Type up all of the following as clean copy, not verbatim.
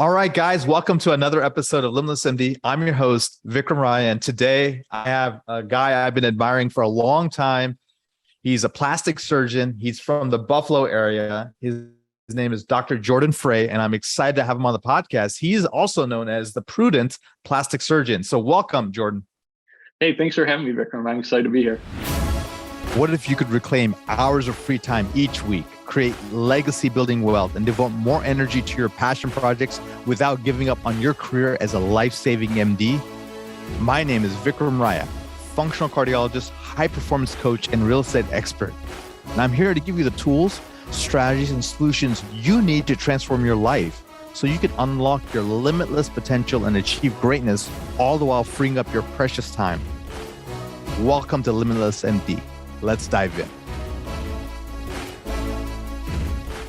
All right, guys, welcome to another episode of Limitless MD. I'm your host, Vikram Raya, and today I have a guy I've been admiring for a long time. He's a plastic surgeon. He's from the Buffalo area. His name is Dr. Jordan Frey, and I'm excited to have him on the podcast. He's also known as the Prudent plastic surgeon. So welcome, Jordan. Hey, thanks for having me, Vikram. I'm excited to be here. What if you could reclaim hours of free time each week, create legacy building wealth, and devote more energy to your passion projects without giving up on your career as a life-saving MD? My name is Vikram Raya, functional cardiologist, high performance coach, and real estate expert. And I'm here to give you the tools, strategies, and solutions you need to transform your life so you can unlock your limitless potential and achieve greatness, all the while freeing up your precious time. Welcome to Limitless MD. Let's dive in.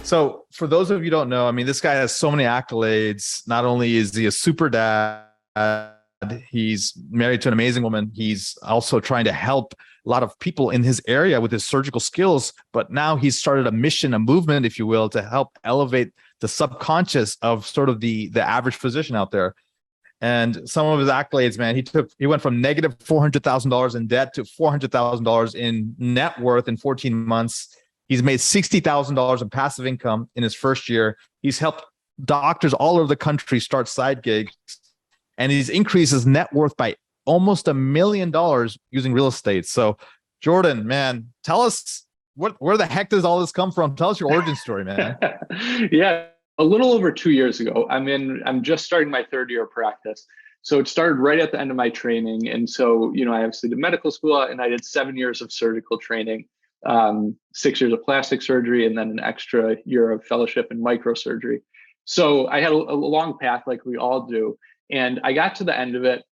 So for those of you who don't know, I mean, this guy has so many accolades. Not only is he a super dad, he's married to an amazing woman. He's also trying to help a lot of people in his area with his surgical skills. But now he's started a mission, a movement, if you will, to help elevate the subconscious of sort of the average physician out there. And some of his accolades, man, he went from negative $400,000 in debt to $400,000 in net worth in 14 months. He's made $60,000 in passive income in his first year. He's helped doctors all over the country start side gigs, and he's increased his net worth by almost $1 million using real estate. So, Jordan, man, tell us where the heck does all this come from? Tell us your origin story, man. Yeah. A little over 2 years ago, I'm just starting my third year of practice. So it started right at the end of my training. And so, I obviously did medical school and I did 7 years of surgical training, 6 years of plastic surgery, and then an extra year of fellowship in microsurgery. So I had a long path like we all do. And I got to the end of it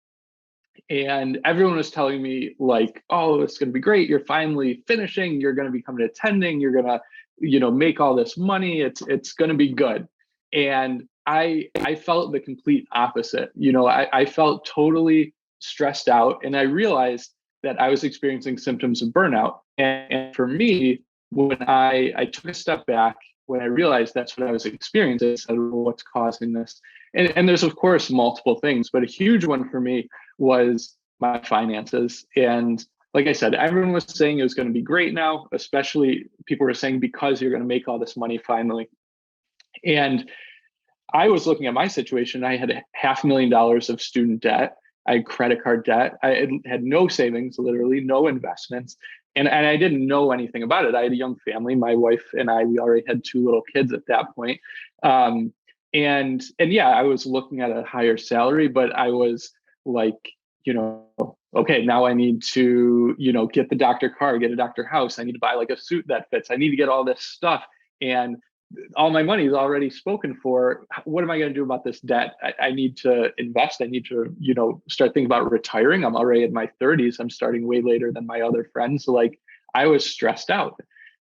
and everyone was telling me like, oh, it's going to be great. You're finally finishing. You're going to become an attending. You're going to, make all this money. It's going to be good. And I felt the complete opposite. I felt totally stressed out, and I realized that I was experiencing symptoms of burnout. And for me, when I took a step back, when I realized that's what I was experiencing, I said, well, what's causing this? And there's, of course, multiple things, but a huge one for me was my finances. And like I said, everyone was saying it was going to be great now, especially people were saying because you're going to make all this money finally. And I was looking at my situation. I had $500,000 of student debt. I had credit card debt. I had no savings, literally no investments. And I didn't know anything about it. I had a young family. My wife and we already had 2 little kids at that point. And yeah, I was looking at a higher salary, but I was like, okay, now I need to, get the doctor car, get a doctor house. I need to buy like a suit that fits. I need to get all this stuff. And all my money is already spoken for. What am I going to do about this debt? I need to invest. I need to, start thinking about retiring. I'm already in my 30s. I'm starting way later than my other friends. Like I was stressed out.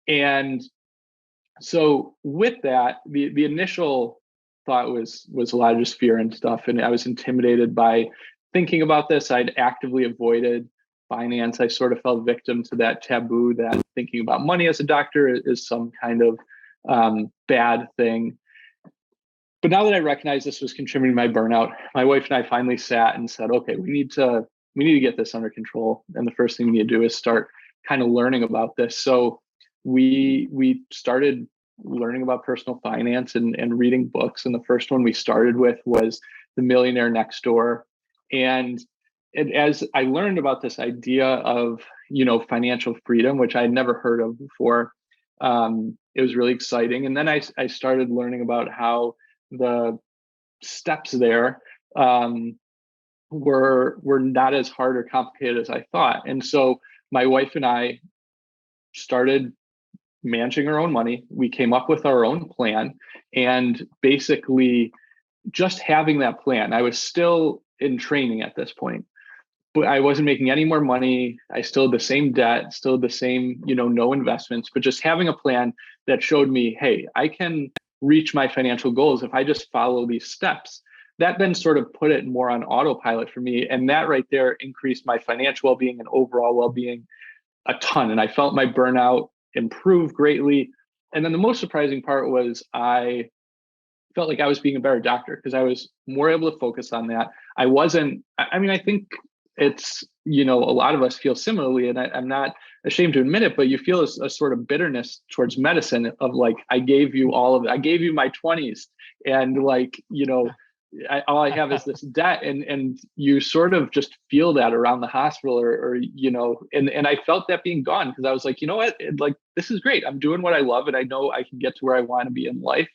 And so with that, the initial thought was a lot of just fear and stuff. And I was intimidated by thinking about this. I'd actively avoided finance. I sort of fell victim to that taboo that thinking about money as a doctor is some kind of bad thing. But now that I recognize this was contributing to my burnout, my wife and I finally sat and said, okay, we need to get this under control. And the first thing we need to do is start kind of learning about this. So we started learning about personal finance and reading books. And the first one we started with was The Millionaire Next Door. And as I learned about this idea of, financial freedom, which I had never heard of before, it was really exciting. And then I started learning about how the steps there were not as hard or complicated as I thought. And so my wife and I started managing our own money. We came up with our own plan, and basically just having that plan, I was still in training at this point, but I wasn't making any more money. I still had the same debt, still the same, no investments, but just having a plan that showed me, hey, I can reach my financial goals if I just follow these steps. That then sort of put it more on autopilot for me. And that right there increased my financial well-being and overall well-being a ton. And I felt my burnout improve greatly. And then the most surprising part was I felt like I was being a better doctor because I was more able to focus on that. I wasn't, I mean, I think it's, you know, a lot of us feel similarly, and I'm not ashamed to admit it, but you feel a sort of bitterness towards medicine of like, I gave you all of it. I gave you my 20s, and like, you know, all I have is this debt, and you sort of just feel that around the hospital, or you know, and I felt that being gone because I was like, you know what, like this is great. I'm doing what I love, and I know I can get to where I want to be in life,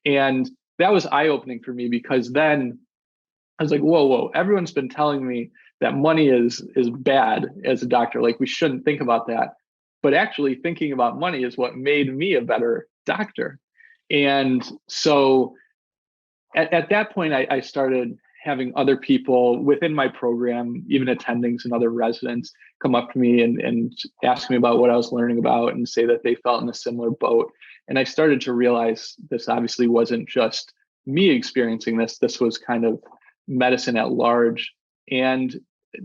and that was eye opening for me because then I was like, whoa, everyone's been telling me that money is bad as a doctor. Like we shouldn't think about that, but actually thinking about money is what made me a better doctor, and so at that point, I started having other people within my program, even attendings and other residents, come up to me and ask me about what I was learning about and say that they felt in a similar boat. And I started to realize this obviously wasn't just me experiencing this. This was kind of medicine at large. And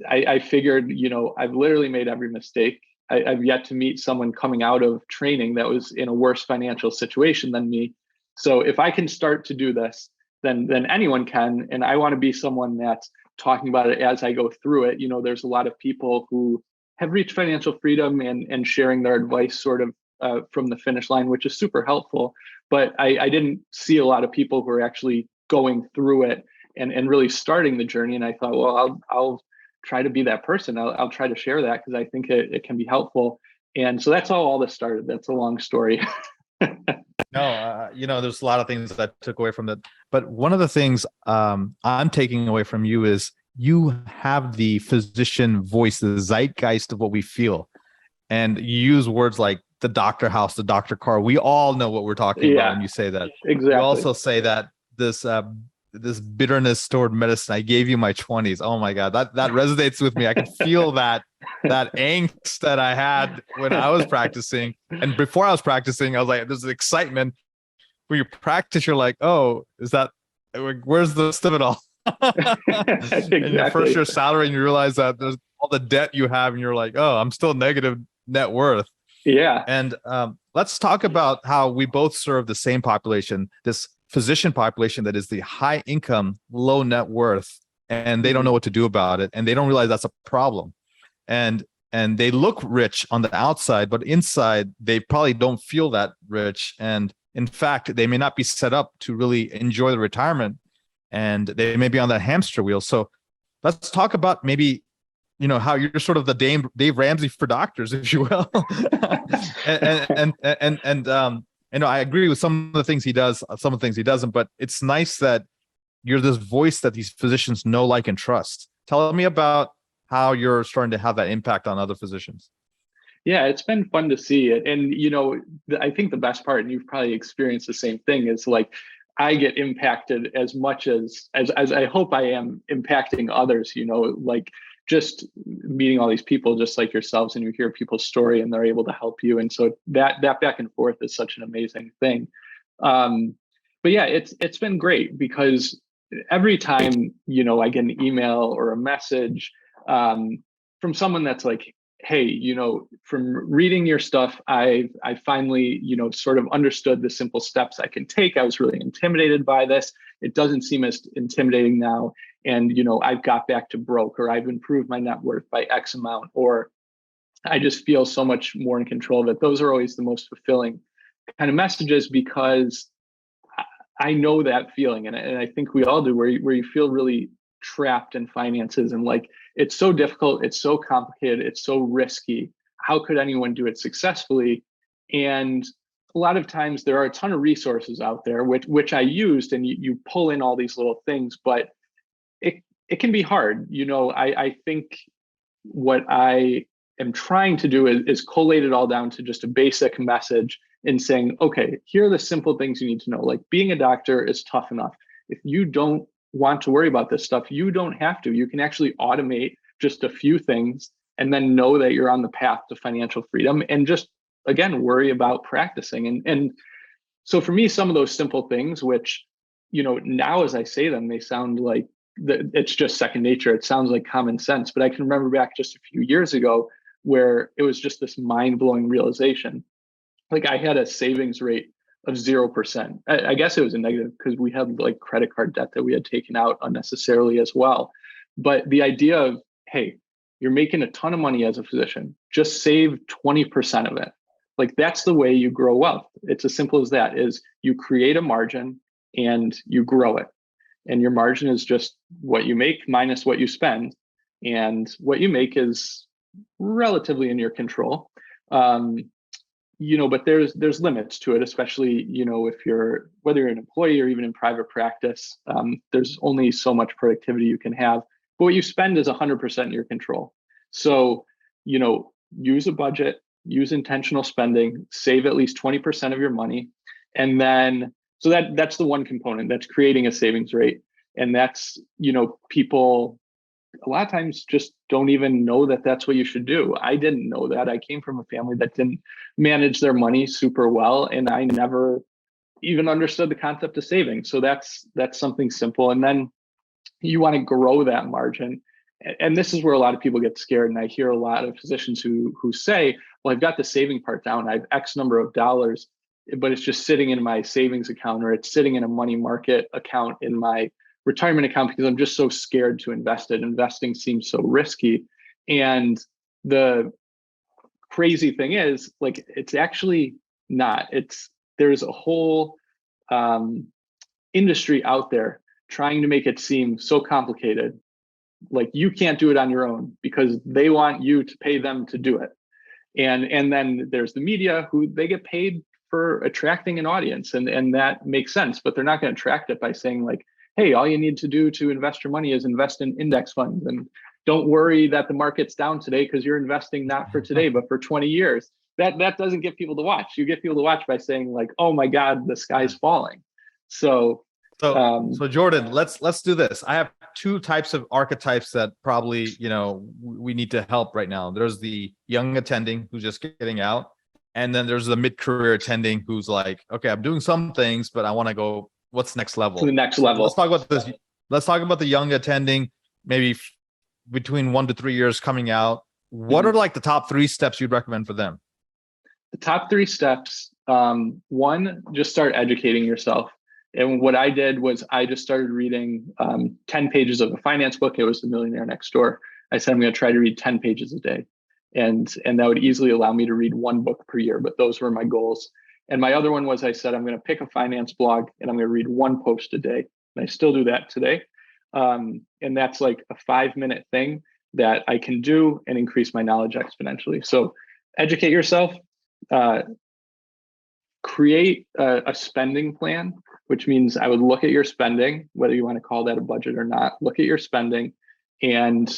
I figured, you know, I've literally made every mistake. I've yet to meet someone coming out of training that was in a worse financial situation than me. So if I can start to do this, then anyone can. And I want to be someone that's talking about it as I go through it. You know, there's a lot of people who have reached financial freedom and sharing their advice sort of from the finish line, which is super helpful. But I didn't see a lot of people who are actually going through it and really starting the journey. And I thought, well, I'll try to be that person. I'll try to share that because I think it can be helpful. And so that's how all this started. That's a long story. No, you know, there's a lot of things that I took away from that. But one of the things I'm taking away from you is you have the physician voice, the zeitgeist of what we feel. And you use words like the doctor house, the doctor car. We all know what we're talking about when you say that. Exactly. You also say that this bitterness toward medicine. I gave you my 20s. Oh my God, that resonates with me. I can feel that angst that I had when I was practicing. And before I was practicing, I was like, there's an excitement. When you practice, you're like, oh, is that, where's the stuff at all? Exactly. And your first year salary, and you realize that there's all the debt you have, and you're like, oh, I'm still negative net worth. Yeah. And let's talk about how we both serve the same population, this physician population that is the high income, low net worth, and they don't know what to do about it. And they don't realize that's a problem. And they look rich on the outside, but inside they probably don't feel that rich. And in fact, they may not be set up to really enjoy the retirement, and they may be on that hamster wheel. So let's talk about maybe, you know, how you're sort of the Dave Ramsey for doctors, if you will. and you know, I agree with some of the things he does, some of the things he doesn't, but it's nice that you're this voice that these physicians know, like, and trust. Tell me about how you're starting to have that impact on other physicians. Yeah, it's been fun to see it. And, you know, I think the best part, and you've probably experienced the same thing, is like, I get impacted as much as I hope I am impacting others, you know, like just meeting all these people just like yourselves, and you hear people's story and they're able to help you. And so that back and forth is such an amazing thing. But yeah, it's been great because every time, you know, I get an email or a message from someone that's like, hey, you know, from reading your stuff, I finally, you know, sort of understood the simple steps I can take. I was really intimidated by this. It doesn't seem as intimidating now. And, you know, I've got back to broke, or I've improved my net worth by X amount, or I just feel so much more in control of it. Those are always the most fulfilling kind of messages because I know that feeling. And I think we all do, where you feel really trapped in finances and like, it's so difficult, it's so complicated, it's so risky. How could anyone do it successfully? And a lot of times there are a ton of resources out there, which I used, and you pull in all these little things, but it can be hard. You know, I think what I am trying to do is collate it all down to just a basic message in saying, okay, here are the simple things you need to know. Like, being a doctor is tough enough. If you don't want to worry about this stuff, you don't have to. You can actually automate just a few things and then know that you're on the path to financial freedom, and just, again, worry about practicing. And so for me, some of those simple things, which, you know, now as I say them, they sound like it's just second nature. It sounds like common sense, but I can remember back just a few years ago where it was just this mind-blowing realization. Like, I had a savings rate of 0%. I guess it was a negative because we had like credit card debt that we had taken out unnecessarily as well. But the idea of, hey, you're making a ton of money as a physician, just save 20% of it. Like that's the way you grow wealth. It's as simple as that, is you create a margin and you grow it. And your margin is just what you make minus what you spend. And what you make is relatively in your control. But there's limits to it, especially, if whether you're an employee or even in private practice, there's only so much productivity you can have. But what you spend is 100% in your control. So, use a budget, use intentional spending, save at least 20% of your money. And then, so that's the one component, that's creating a savings rate. And that's, people a lot of times just don't even know that that's what you should do. I didn't know that. I came from a family that didn't manage their money super well, and I never even understood the concept of saving. So that's something simple. And then you want to grow that margin. And this is where a lot of people get scared. And I hear a lot of physicians who say, well, I've got the saving part down. I have X number of dollars, but it's just sitting in my savings account, or it's sitting in a money market account in my retirement account because I'm just so scared to invest it. Investing seems so risky. And the crazy thing is, like, it's actually not. There's a whole industry out there trying to make it seem so complicated. Like you can't do it on your own because they want you to pay them to do it. And then there's the media, who they get paid for attracting an audience, and that makes sense, but they're not going to attract it by saying like, hey, all you need to do to invest your money is invest in index funds, and don't worry that the market's down today because you're investing not for today, but for 20 years. That doesn't get people to watch. You get people to watch by saying like, oh my God, the sky's falling. So Jordan, let's do this. I have two types of archetypes that probably, we need to help right now. There's the young attending who's just getting out. And then there's the mid-career attending who's like, okay, I'm doing some things, but I want to go, what's next level? To the next level. Let's talk about this. Let's talk about the young attending, maybe between 1 to 3 years coming out. What are like the top 3 steps you'd recommend for them? The top 3 steps, one, just start educating yourself. And what I did was I just started reading 10 pages of a finance book. It was The Millionaire Next Door. I said, I'm going to try to read 10 pages a day. And that would easily allow me to read 1 book per year, but those were my goals. And my other one was, I said, I'm going to pick a finance blog and I'm going to read 1 post a day. And I still do that today. And that's like a 5-minute thing that I can do and increase my knowledge exponentially. So educate yourself, create a spending plan, which means I would look at your spending, whether you want to call that a budget or not, look at your spending and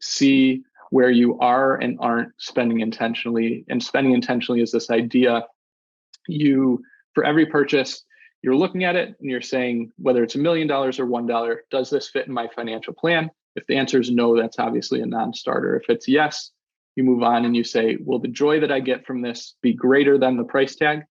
see where you are and aren't spending intentionally. And spending intentionally is this idea, for every purchase, you're looking at it and you're saying, whether it's $1 million or $1, does this fit in my financial plan? If the answer is no, that's obviously a non-starter. If it's yes, you move on and you say, will the joy that I get from this be greater than the price tag?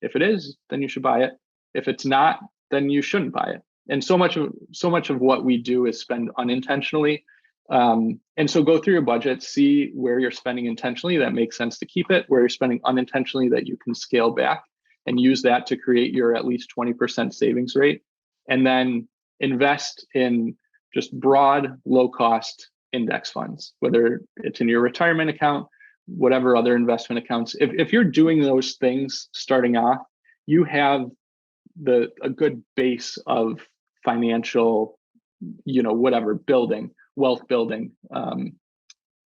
If it is, then you should buy it. If it's not, then you shouldn't buy it. And so much of what we do is spend unintentionally. And so go through your budget, see where you're spending intentionally that makes sense to keep it, where you're spending unintentionally that you can scale back, and use that to create your at least 20% savings rate. And then invest in just broad, low-cost index funds, whether it's in your retirement account, whatever other investment accounts. If you're doing those things starting off, you have a good base of financial, wealth building,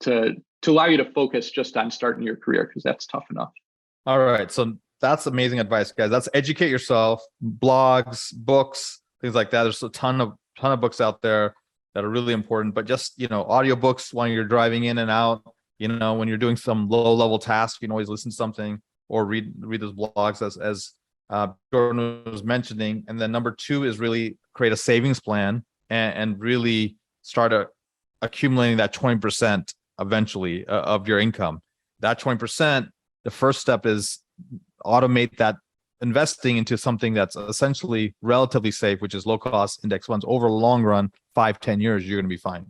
to allow you to focus just on starting your career, because that's tough enough. All right. So that's amazing advice, guys. That's educate yourself, blogs, books, things like that. There's a ton of books out there that are really important, but just, audiobooks when you're driving in and out, when you're doing some low level tasks, you can always listen to something or read those blogs as Jordan was mentioning. And then number 2 is really create a savings plan and really start accumulating that 20% eventually of your income. That 20%, the first step is automate that investing into something that's essentially relatively safe, which is low cost index funds. Over the long run, 5-10 years, you're going to be fine.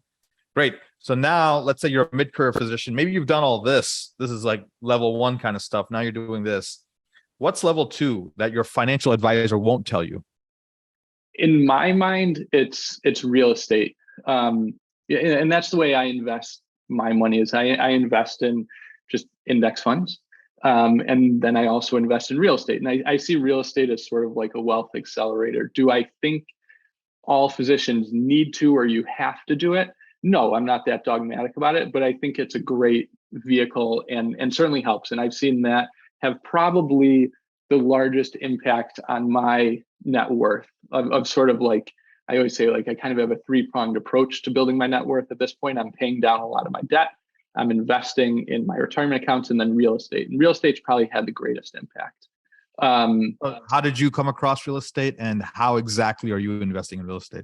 Great. So now let's say you're a mid-career physician. Maybe you've done all this. This is like level 1 kind of stuff. Now you're doing this. What's level 2 that your financial advisor won't tell you? In my mind, it's real estate. And that's the way I invest my money is I invest in just index funds. And then I also invest in real estate. And I see real estate as sort of like a wealth accelerator. Do I think all physicians need to, or you have to do it? No, I'm not that dogmatic about it, but I think it's a great vehicle and certainly helps. And I've seen that have probably the largest impact on my net worth of sort of like, I always say, like, I kind of have a three-pronged approach to building my net worth. At this point, I'm paying down a lot of my debt. I'm investing in my retirement accounts and then real estate. And real estate's probably had the greatest impact. How did you come across real estate, and how exactly are you investing in real estate?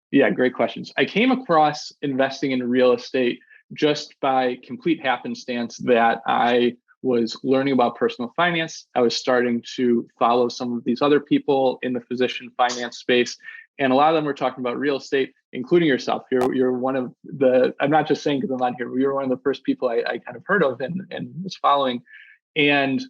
Yeah, great questions. I came across investing in real estate just by complete happenstance that I was learning about personal finance. I was starting to follow some of these other people in the physician finance space. And a lot of them were talking about real estate, including yourself. You're one of the, I'm not just saying because I'm not here, but you're one of the first people I kind of heard of and was following. And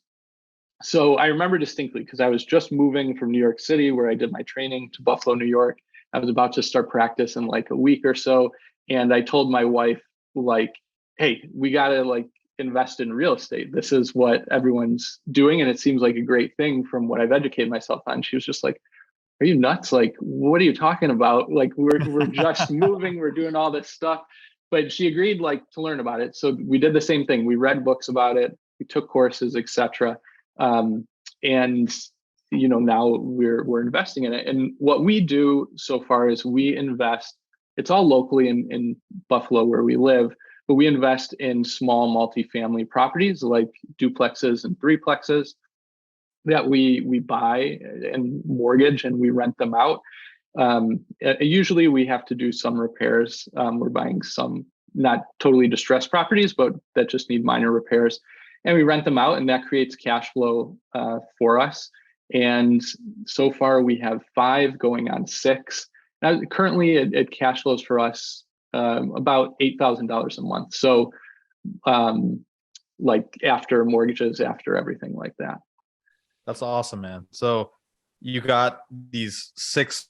so I remember distinctly because I was just moving from New York City, where I did my training, to Buffalo, New York. I was about to start practice in like a week or so. And I told my wife, like, hey, we got to like invest in real estate. This is what everyone's doing. And it seems like a great thing from what I've educated myself on. She was just like, are you nuts? Like, what are you talking about? Like, we're just moving, we're doing all this stuff. But she agreed like to learn about it. So we did the same thing. We read books about it, we took courses, etc. And now we're investing in it. And what we do so far is we invest, it's all locally in Buffalo where we live, but we invest in small multifamily properties like duplexes and threeplexes that we buy and mortgage, and we rent them out. Usually we have to do some repairs. We're buying some not totally distressed properties, but that just need minor repairs. And we rent them out, and that creates cash flow for us. And so far we have 5 going on 6. Now, currently it cash flows for us about $8,000 a month. So like after mortgages, after everything like that. That's awesome, man. So you got these 6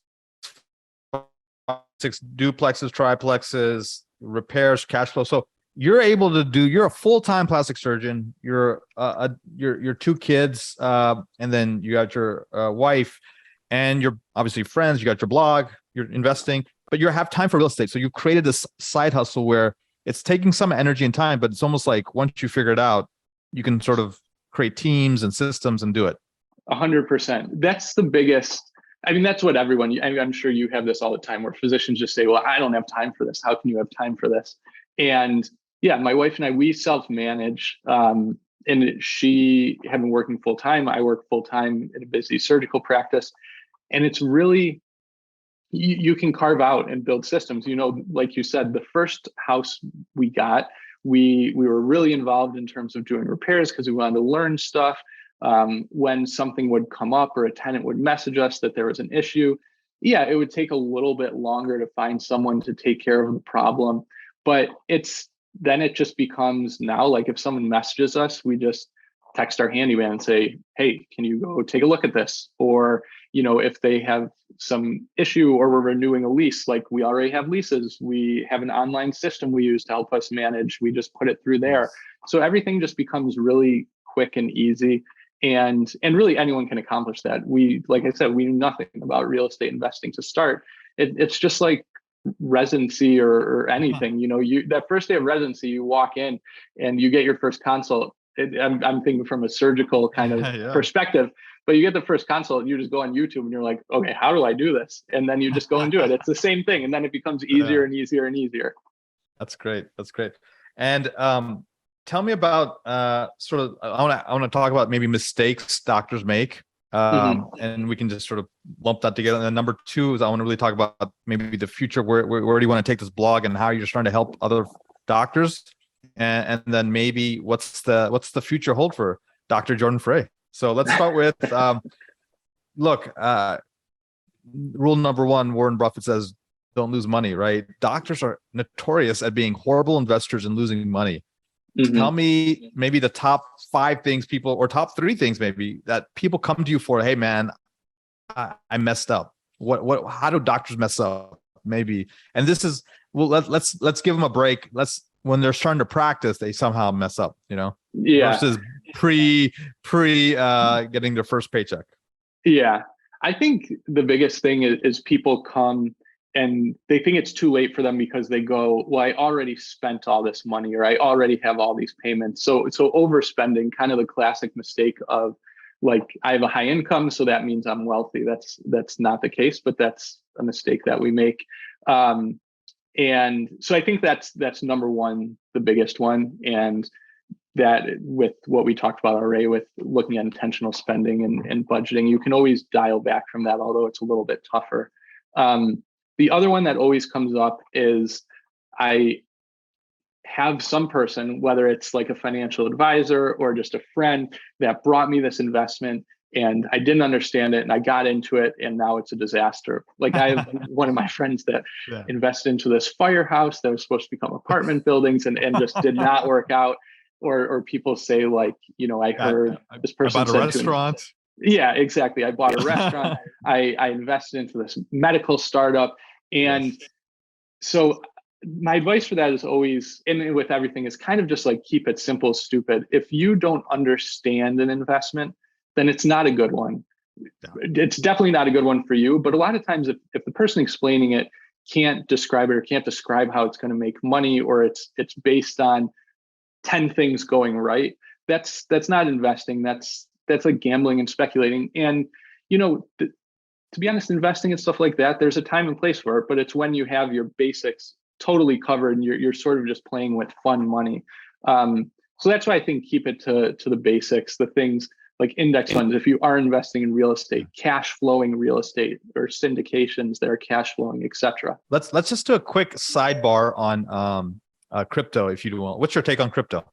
duplexes, triplexes, repairs, cash flow. So you're able to do, you're a full-time plastic surgeon, you're your 2 kids, and then you got your wife, and you're obviously friends, you got your blog, you're investing, but you have time for real estate. So you've created this side hustle where it's taking some energy and time, but it's almost like once you figure it out, you can sort of create teams and systems and do it. 100%. That's the biggest. I mean, that's what everyone, I'm sure you have this all the time, where physicians just say, well, I don't have time for this. How can you have time for this? And yeah, my wife and I, we self-manage, and she had been working full time. I work full time in a busy surgical practice. And it's really, you can carve out and build systems. Like you said, the first house we got, we were really involved in terms of doing repairs because we wanted to learn stuff. When something would come up or a tenant would message us that there was an issue, yeah, it would take a little bit longer to find someone to take care of the problem. But then it just becomes now, like, if someone messages us, we just text our handyman and say, hey, can you go take a look at this? Or, if they have some issue or we're renewing a lease, like we already have leases, we have an online system we use to help us manage. We just put it through there. So everything just becomes really quick and easy. And really anyone can accomplish that. Like I said, we knew nothing about real estate investing to start. It's just like residency or anything. That first day of residency, you walk in and you get your first consult. I'm thinking from a surgical kind of perspective, but you get the first consult and you just go on YouTube and you're like, okay, how do I do this? And then you just go and do it. It's the same thing. And then it becomes easier and easier and easier. That's great. That's great. And tell me about sort of, I want to talk about maybe mistakes doctors make. And we can just sort of lump that together. And then number 2 is I want to really talk about maybe the future. Where do you want to take this blog and how you're trying to help other doctors? And then maybe what's the future hold for Dr. Jordan Frey? So let's start with, look, rule number 1, Warren Buffett says, don't lose money, right? Doctors are notorious at being horrible investors and losing money. Tell me maybe the top 5 things people, or top 3 things maybe, that people come to you for. Hey man, I messed up. How do doctors mess up? Maybe. And this is, well, let's give them a break. When they're starting to practice, they somehow mess up, Yeah. versus pre getting their first paycheck. Yeah. I think the biggest thing is people come and they think it's too late for them because they go, well, I already spent all this money, or I already have all these payments. So overspending, kind of the classic mistake of, like, I have a high income, so that means I'm wealthy. That's not the case, but that's a mistake that we make. And so I think that's number one, the biggest one. And that, with what we talked about already, with looking at intentional spending and budgeting, you can always dial back from that, although it's a little bit tougher. The other one that always comes up is, I have some person, whether it's like a financial advisor or just a friend, that brought me this investment and I didn't understand it and I got into it and now it's a disaster. Like, I have one of my friends that invested into this firehouse that was supposed to become apartment buildings and just did not work out. Or people say, like, I heard this person about a restaurant. Yeah, exactly. I bought a restaurant. I invested into this medical startup. And so my advice for that is always, and with everything, is kind of just like, keep it simple, stupid. If you don't understand an investment, then it's not a good one. It's definitely not a good one for you. But a lot of times, if the person explaining it can't describe it, or can't describe how it's going to make money, or it's based on 10 things going right, that's not investing. That's like gambling and speculating. And, to be honest, investing and stuff like that, there's a time and place for it, but it's when you have your basics totally covered and you're sort of just playing with fun money. So that's why I think keep it to the basics, the things like index funds. If you are investing in real estate, cash flowing real estate, or syndications that are cash flowing, etc. Let's just do a quick sidebar on crypto, if you want. What's your take on crypto?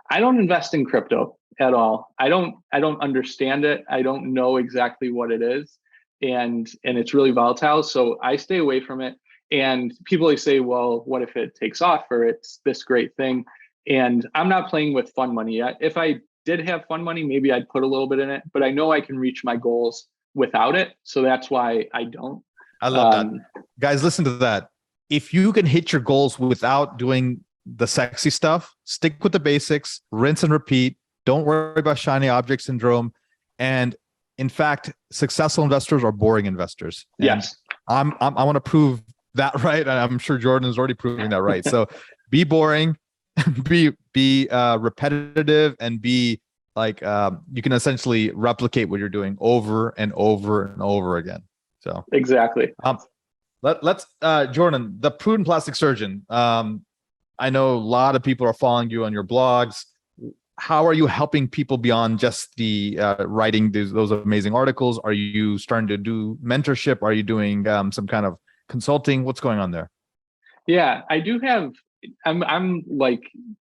I don't invest in crypto at all. I don't understand it. I don't know exactly what it is. And it's really volatile. So I stay away from it. And people always say, well, what if it takes off, or it's this great thing? And I'm not playing with fun money yet. If I did have fun money, maybe I'd put a little bit in it, but I know I can reach my goals without it. So that's why I don't. I love that. Guys, listen to that. If you can hit your goals without doing the sexy stuff, stick with the basics, rinse and repeat. Don't worry about shiny object syndrome. And in fact, successful investors are boring investors. And yes. I want to prove that right. And I'm sure Jordan is already proving that right. So be boring, be repetitive, and be like, you can essentially replicate what you're doing over and over and over again. So exactly. Let's Jordan, the Prudent Plastic Surgeon. I know a lot of people are following you on your blogs. How are you helping people beyond just the writing those amazing articles? Are you starting to do mentorship? Are you doing some kind of consulting? What's going on there? Yeah, I do have. I'm like,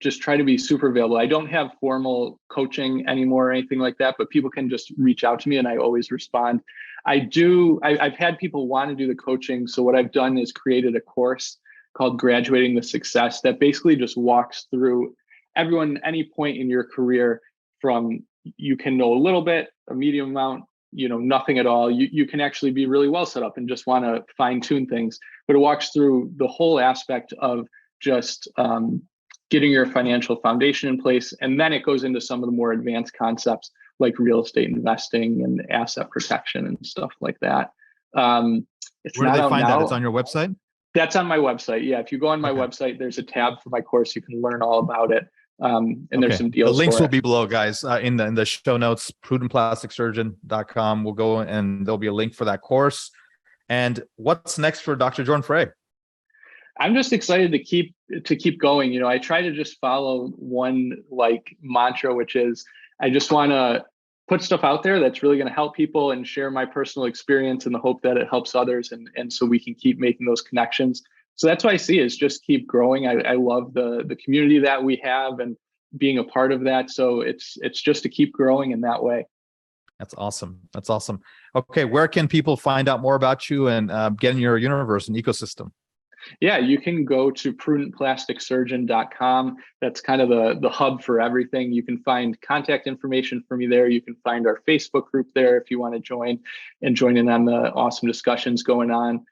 just try to be super available. I don't have formal coaching anymore or anything like that, but people can just reach out to me and I always respond. I've had people want to do the coaching. So what I've done is created a course called Graduating the Success that basically just walks through everyone, any point in your career, from you can know a little bit, a medium amount, nothing at all. You can actually be really well set up and just want to fine tune things. But it walks through the whole aspect of just getting your financial foundation in place. And then it goes into some of the more advanced concepts like real estate investing and asset protection and stuff like that. It's Where do not they out find now. that? It's on your website? That's on my website. Yeah. If you go on my website, there's a tab for my course. You can learn all about it. And there's some deals. The links will be below, guys, in the show notes, prudentplasticsurgeon.com. We'll go and there'll be a link for that course. And what's next for Dr. Jordan Frey? I'm just excited to keep going. I try to just follow one like mantra, which is I just want to put stuff out there that's really going to help people and share my personal experience in the hope that it helps others. And so we can keep making those connections. So that's what I see, is just keep growing. I love the community that we have and being a part of that. So it's just to keep growing in that way. That's awesome. That's awesome. Okay. Where can people find out more about you and get in your universe and ecosystem? Yeah, you can go to prudentplasticsurgeon.com. That's kind of the hub for everything. You can find contact information for me there. You can find our Facebook group there if you want to join in on the awesome discussions going on.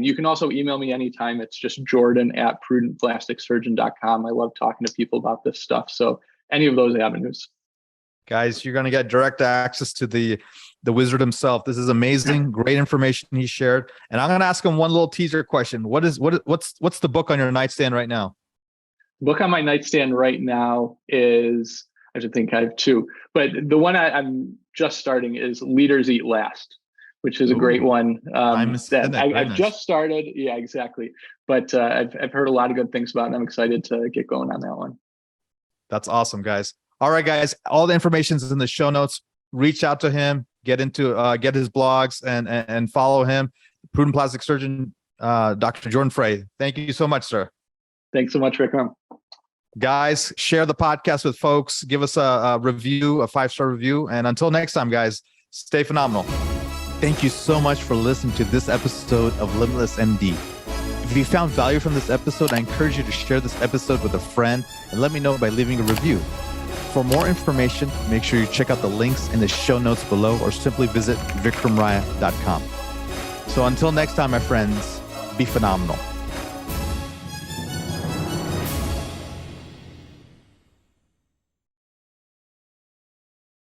You can also email me anytime. It's just jordan@prudentplasticsurgeon.com. I love talking to people about this stuff. So any of those avenues. Guys, you're going to get direct access to the wizard himself. This is amazing, great information he shared. And I'm going to ask him one little teaser question. What's the book on your nightstand right now? The book on my nightstand right now is, I should think I have two, but the one I'm just starting is Leaders Eat Last, which is a great one. I've just started. Yeah, exactly. But I've heard a lot of good things about it, and I'm excited to get going on that one. That's awesome, guys. All right, guys. All the information is in the show notes. Reach out to him, get his blogs and follow him. Prudent Plastic Surgeon, Dr. Jordan Frey. Thank you so much, sir. Thanks so much, Vikram. Guys, share the podcast with folks. Give us a review, a 5-star review. And until next time, guys, stay phenomenal. Thank you so much for listening to this episode of Limitless MD. If you found value from this episode, I encourage you to share this episode with a friend and let me know by leaving a review. For more information, make sure you check out the links in the show notes below or simply visit vikramraya.com. So until next time, my friends, be phenomenal.